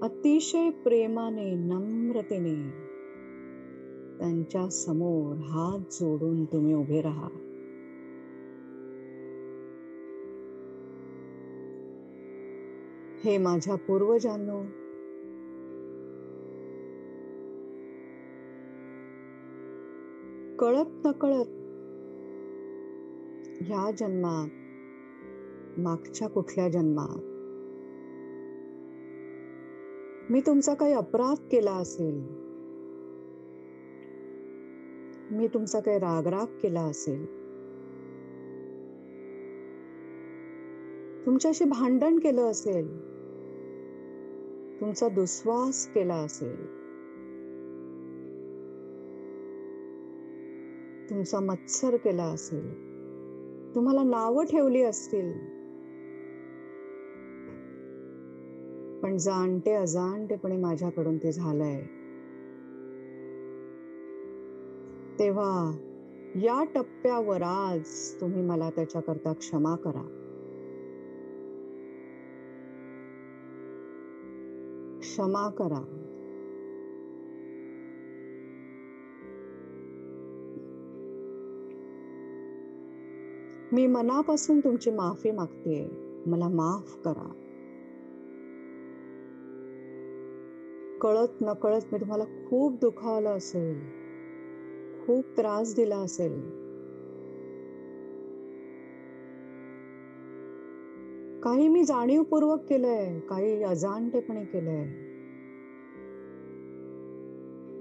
अतिशय प्रेमाने, नम्रतेने त्यांच्या समोर हात जोडून तुम्ही उभे राहा. हे माझ्या पूर्वजांनो, कळत नकळत ह्या जन्मात, मागच्या कुठल्या जन्मात मी तुमचा काही अपराध केला असेल, मी तुमचा काही रागराग केला असेल, तुमच्याशी भांडण केलं असेल, तुमचा दुस्वास केला असेल, तुमचा मत्सर केला असेल, तुम्हाला नावं ठेवली असतील, पण जाणते अजाणतेपणे माझ्याकडून ते झालंय, तेव्हा या टप्प्यावर आज तुम्ही मला त्याच्याकरता क्षमा करा. क्षमा करा. मी मनापासून तुमची माफी मागतेय. मला माफ करा. कळत नकळत मी तुम्हाला खूप दुखावलं असेल, खूप त्रास दिला असेल. काही मी जाणीवपूर्वक केलंय, काही अजाणतेपणी केलंय.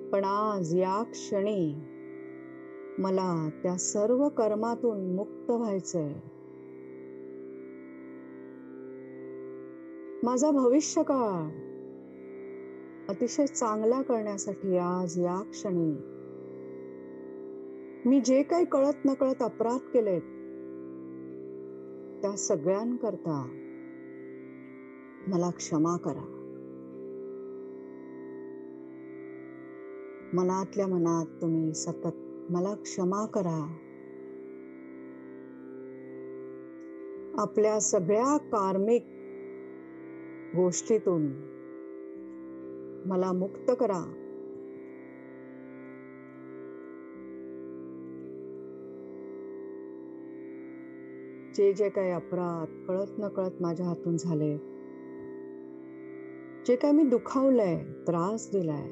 पण आज या क्षणी मला त्या सर्व कर्मातून मुक्त व्हायचंय. माझा भविष्यकाळ अतिशय चांगला करण्यासाठी आज या क्षणी मी जे काही कळत नकळत अपराध केलेत, त्या सगळ्यांकरता मला क्षमा करा. मनातल्या मनात तुम्ही सतत मला क्षमा करा. आपल्या सगळ्या कार्मिक गोष्टीतून मला मुक्त करा. जे जे काही अपराध कळत नकळत माझ्या हातून झाले, जे काही मी दुखावलंय, त्रास दिलाय,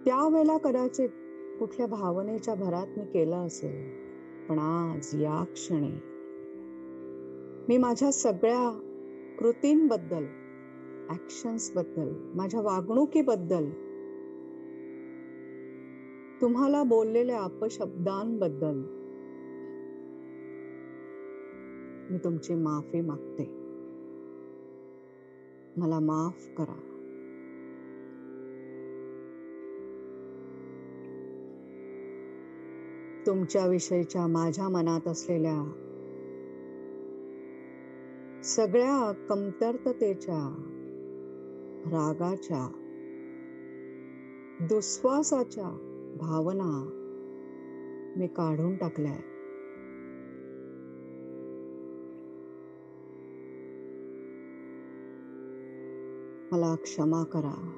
त्यावेळेला कदाचित कुठल्या भावनेच्या भरात मी केलं असेल. पण आज या क्षणी मी माझ्या सगळ्या कृतींबद्दल, ऍक्शन्स बद्दल, माझ्या वागणुकीबद्दल, तुम्हाला बोललेल्या अपशब्दांबद्दल मी तुमची माफी मागते. मला माफ करा. तुमच्या विषयीच्या माझ्या मनात असलेल्या सगळ्या कमतरतेच्या, रागाच्या, दुस्वासाच्या भावना मी काढून टाकल्याय. मला क्षमा करा.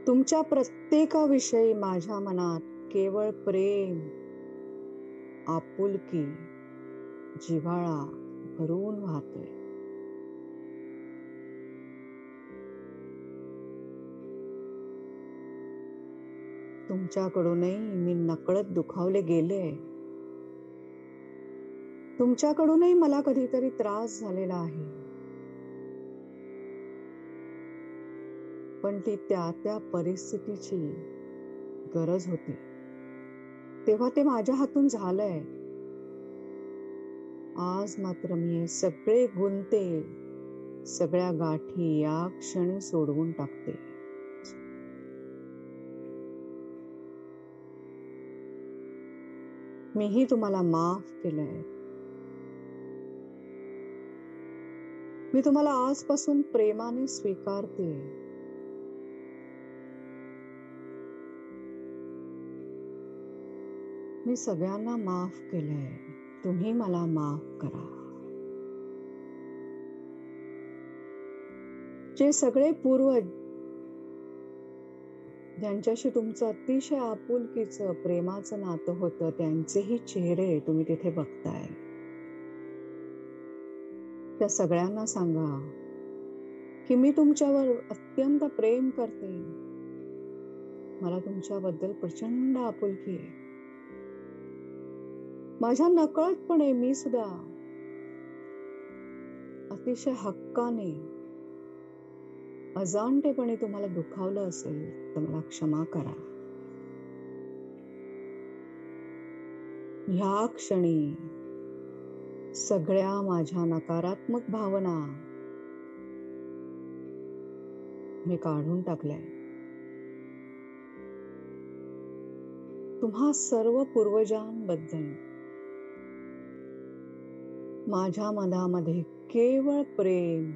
तुमच्या प्रत्येकाविषयी माझ्या मनात केवळ प्रेम, आपुलकी, जिव्हाळा भरून वाहतोय. तुमच्याकडूनही मी नकळत दुखावले गेले. तुमच्याकडूनही मला कधीतरी त्रास झालेला आहे. पण ती त्या परिस्थितीची गरज होती. तेव्हा ते माझ्या हातून झालंय. आज मात्र मी हे सगळे गुंते, सगळ्या गाठी या क्षणी सोडवून टाकते. मीही तुम्हाला माफ केलंय. मी तुम्हाला आजपासून प्रेमाने स्वीकारते. मी सगळ्यांना माफ केलंय. तुम्ही मला माफ करा. जे सगळे पूर्वज ज्यांच्याशी तुमचं अतिशय आपुलकीचं, प्रेमाचं नातं होतं, त्यांचेही चेहरे तुम्ही तिथे बघताय. त्या सगळ्यांना सांगा की मी तुमच्यावर अत्यंत प्रेम करते. मला तुमच्याबद्दल प्रचंड आपुलकी आहे. माझ्या नकळतपणे मी सुद्धा अतिशय हक्काने, अजाणतेपणे तुम्हाला दुखावलं असेल तर मला क्षमा करा. ह्या क्षणी सगळ्या माझ्या नकारात्मक भावना मी काढून टाकल्या. तुम्हा सर्व पूर्वजांबद्दल माझ्या मनामध्ये केवळ प्रेम,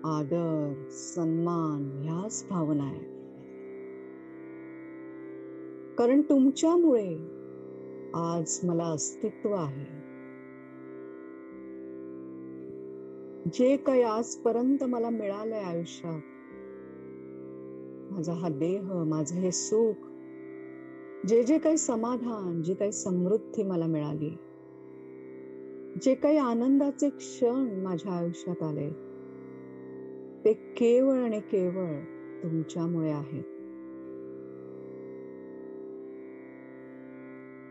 आदर, सन्मान ह्याच भावना आहेत. कारण तुमच्यामुळे आज मला अस्तित्व आहे. जे काही आजपर्यंत मला मिळालंय आयुष्यात, माझा हा देह, माझं हे सुख, जे काही समाधान, जी काही समृद्धी मला मिळाली, जे काही आनंदाचे क्षण माझ्या आयुष्यात आले, ते केवळ आणि केवळ तुमच्यामुळे आहेत.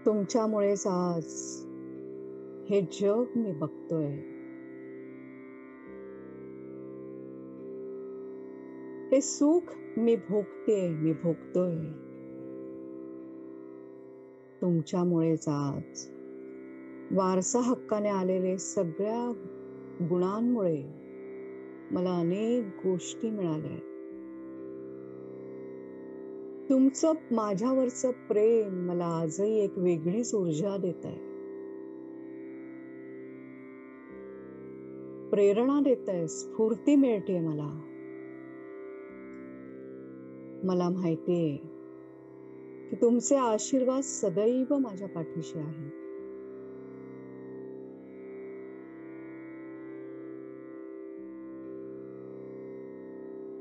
तुमच्यामुळेच आज हे जग मी बघतोय. हे सुख मी भोगतेय, मी भोगतोय. तुमच्यामुळेच आज वारसा हक्काने आलेले सगळ्या गुणांमुळे मला अनेक गोष्टी मिळाल्या. तुमचं माझ्यावरचं प्रेम मला आजही एक वेगळीच ऊर्जा देतंय. प्रेरणा देतंय, स्फूर्ती मिळतेय मला. मला माहितीये की तुमचे आशीर्वाद सदैव माझ्या पाठीशी आहेत.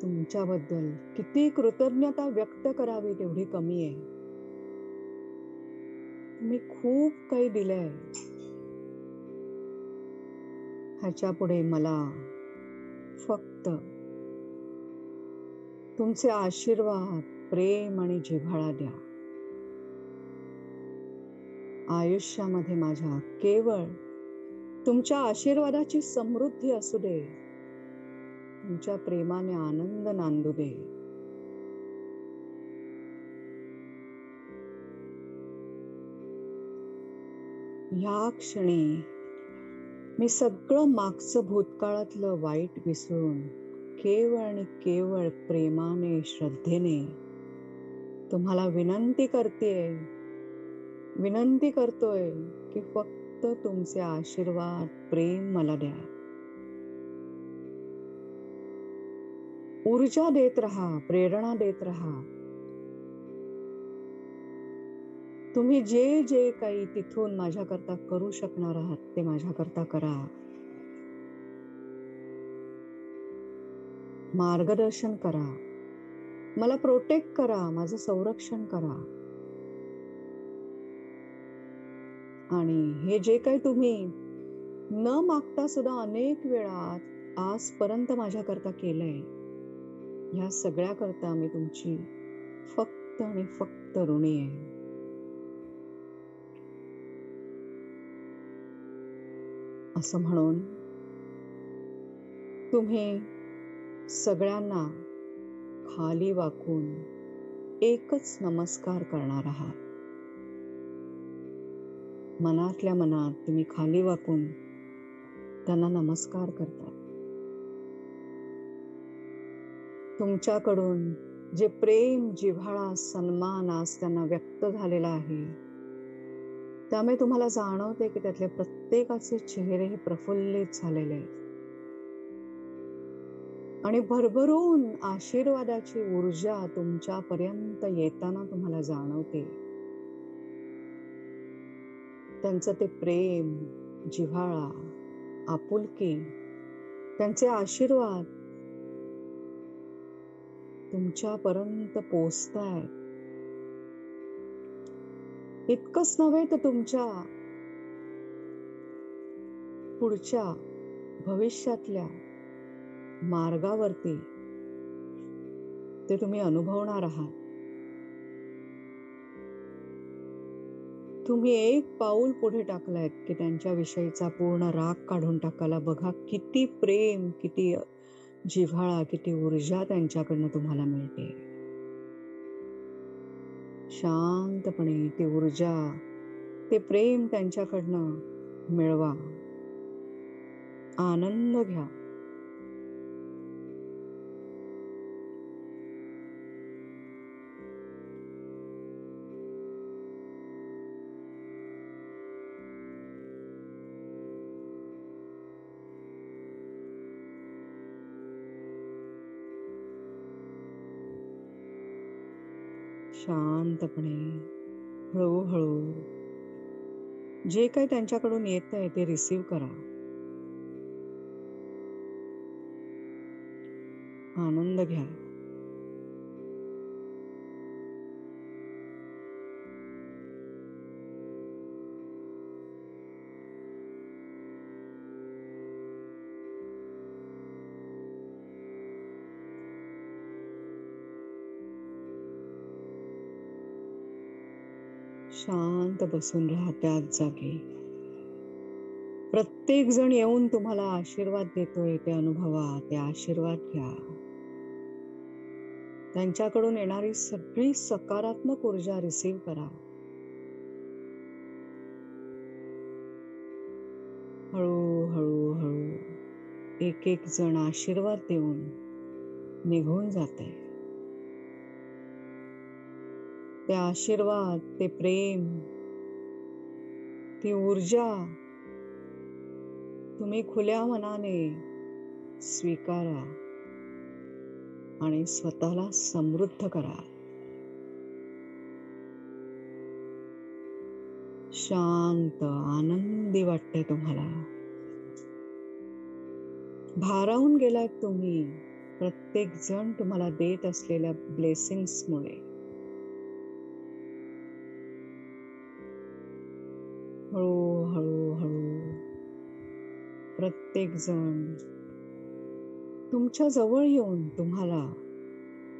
तुमच्याबद्दल किती कृतज्ञता व्यक्त करावी तेवढी कमी आहे. तुम्ही खूप काही दिलंय. ह्याच्यापुढे मला फक्त तुमचे आशीर्वाद, प्रेम आणि जिव्हाळा द्या. आयुष्यामध्ये माझ्या केवळ तुमच्या आशीर्वादाची समृद्धी असू दे. तुमच्या प्रेमाने आनंद नांदू दे. ह्या क्षणी मी सगळं मागचं भूतकाळातलं वाईट विसरून केवळ आणि केवळ प्रेमाने, श्रद्धेने तुम्हाला विनंती करतोय की फक्त तुमचे आशीर्वाद, प्रेम मला द्या. ऊर्जा देत राहा, प्रेरणा देत राहा. तुम्ही जे काही तिथून माझ्याकरता करू शकणार आहात ते माझ्याकरता करा. मार्गदर्शन करा. मला प्रोटेक्ट करा, माझं संरक्षण करा. आणि हे जे काही तुम्ही न मागता सुद्धा अनेक वेळा आजपर्यंत माझ्याकरता केलंय, ह्या सगळ्याकरता मी तुमची फक्त आणि फक्त ऋणी आहे. असं म्हणून तुम्ही सगळ्यांना खाली वाकून एकच नमस्कार करणार आहात. मनातल्या मनात तुम्ही खाली वाकून त्यांना नमस्कार करता. तुमच्याकडून जे प्रेम, जिव्हाळा, सन्मान आज त्यांना व्यक्त झालेला आहे, त्यामुळे तुम्हाला जाणवते की त्यातले प्रत्येकाचे चेहरे हे प्रफुल्लित झालेले आहेत. आणि भरभरून आशीर्वादाची ऊर्जा तुमच्यापर्यंत येताना तुम्हाला जाणवते. त्यांचं ते प्रेम, जिव्हाळा, आपुलकी, त्यांचे आशीर्वाद तुमच्यापर्यंत पोहोचतायत. इतकंच नव्हे तर तुमच्या पुढच्या भविष्यातल्या मार्गावरती ते तुम्ही अनुभवणार आहात. तुम्ही एक पाऊल पुढे टाकलायत की त्यांच्या विषयीचा पूर्ण राग काढून टाकायला. बघा किती प्रेम, किती जिव्हाळा, किती ऊर्जा त्यांच्याकडनं तुम्हाला मिळते. शांतपणे ती ऊर्जा, ते प्रेम त्यांच्याकडनं मिळवा. आनंद घ्या. शांतपणे हळूहळू जे काही त्यांच्याकडून येतंय ते रिसीव्ह करा. आनंद घ्या. शांत बसून राहा त्याच जागी. प्रत्येक जण येऊन तुम्हाला आशीर्वाद देतोय ते अनुभवा, ते आशीर्वाद घ्या. त्यांच्याकडून येणारी सगळी सकारात्मक ऊर्जा रिसीव्ह करा. हळू हळू हळू एक एक जण आशीर्वाद देऊन निघून जाते. ते आशीर्वाद, ते प्रेम, ती ऊर्जा तुम्ही खुल्या मनाने स्वीकारा आणि स्वतःला समृद्ध करा. शांत आनंदी वाटते तुम्हाला. भारावून गेलात तुम्ही प्रत्येक जण तुम्हाला देत असलेल्या ब्लेसिंग्स मुळे. हळू हळू हळू प्रत्येक जण तुमच्या जवळ येऊन तुम्हाला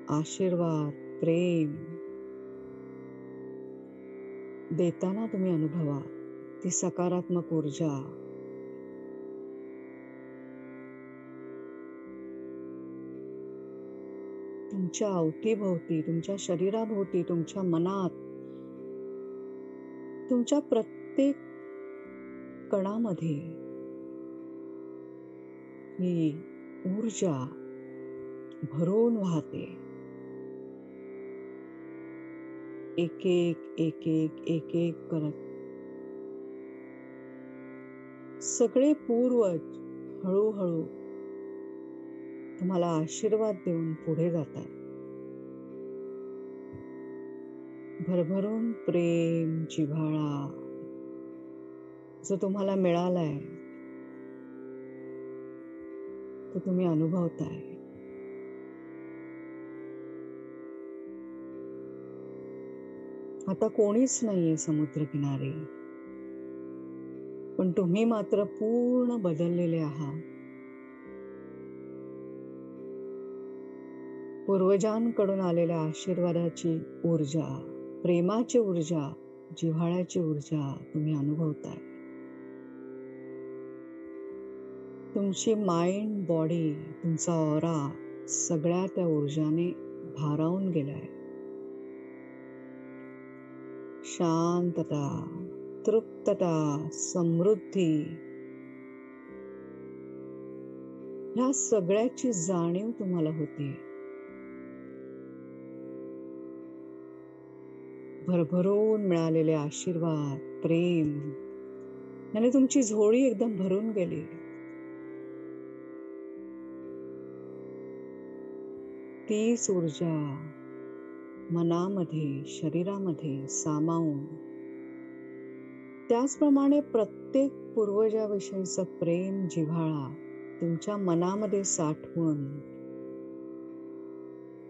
आशीर्वाद, प्रेम देताना तुम्ही अनुभवा. ती सकारात्मक ऊर्जा. तुमच्या अवतीभोवती, तुमच्या शरीराभोवती, तुमच्या मनात, तुमच्या प्रत्येक कणामध्ये ही ऊर्जा भरून वाहते. एक एक एक एक एक एक करत सगळे पूर्वज हळूहळू तुम्हाला आशीर्वाद देऊन पुढे जातात. भरभरून प्रेम, जिव्हाळा जो तुम्हाला मिळालाय तो तुम्ही अनुभवताय. आता कोणीच नाहीये समुद्रकिनारी, पण तुम्ही मात्र पूर्ण बदललेले आहात. पूर्वजांकडून आलेल्या आशीर्वादाची ऊर्जा, प्रेमाची ऊर्जा, जिव्हाळ्याची ऊर्जा तुम्ही अनुभवताय. तुमची माइंड, बॉडी, तुमचा ऑरा सगळ्या त्या ऊर्जाने भारावून गेलाय. शांतता, तृप्तता, समृद्धी ह्या सगळ्याची जाणीव तुम्हाला होते. भरभरून मिळालेले आशीर्वाद, प्रेम याने तुमची झोळी एकदम भरून गेली. तीच ऊर्जा मनामध्ये, शरीरामध्ये सामावून त्याचप्रमाणे प्रत्येक पूर्वजाविषयीचं प्रेम, जिव्हाळा तुमच्या मनामध्ये साठवून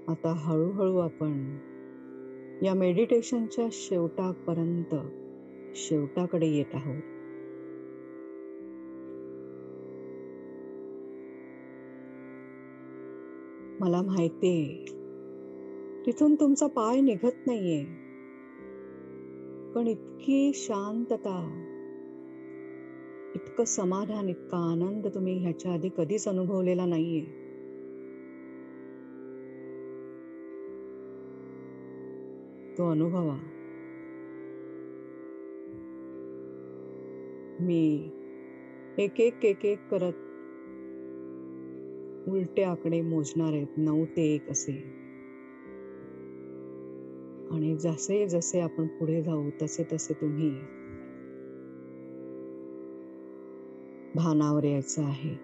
आता हळूहळू आपण या मेडिटेशनच्या शेवटाकडे येत आहोत. मला माहितीये तिथून तुमचा पाय निघत नाहीये, पण इतकी शांतता, इतकं समाधान, इतका आनंद तुम्ही ह्याच्या आधी कधीच अनुभवलेला नाहीये. तो अनुभवा. मी एक एक एक एक करत उलटे आकडे मोजणार आहेत, 9 ते 1 असे. आणि जसे जसे आपण पुढे जाऊ तसे तसे तुम्ही भानावर यायचं आहे.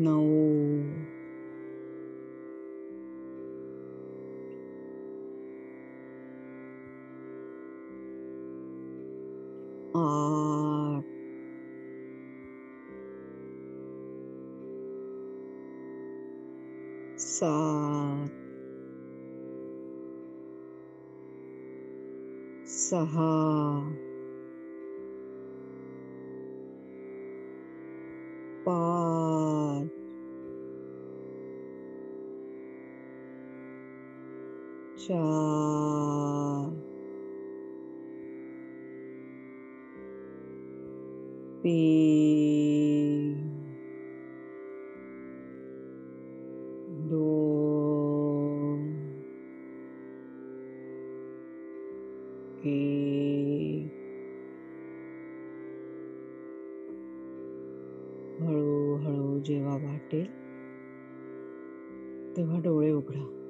9 8, 7, 6, 5, 4, 3, 2, 1. हळूहळू जेव्हा वाटेल तेव्हा डोळे उघडा.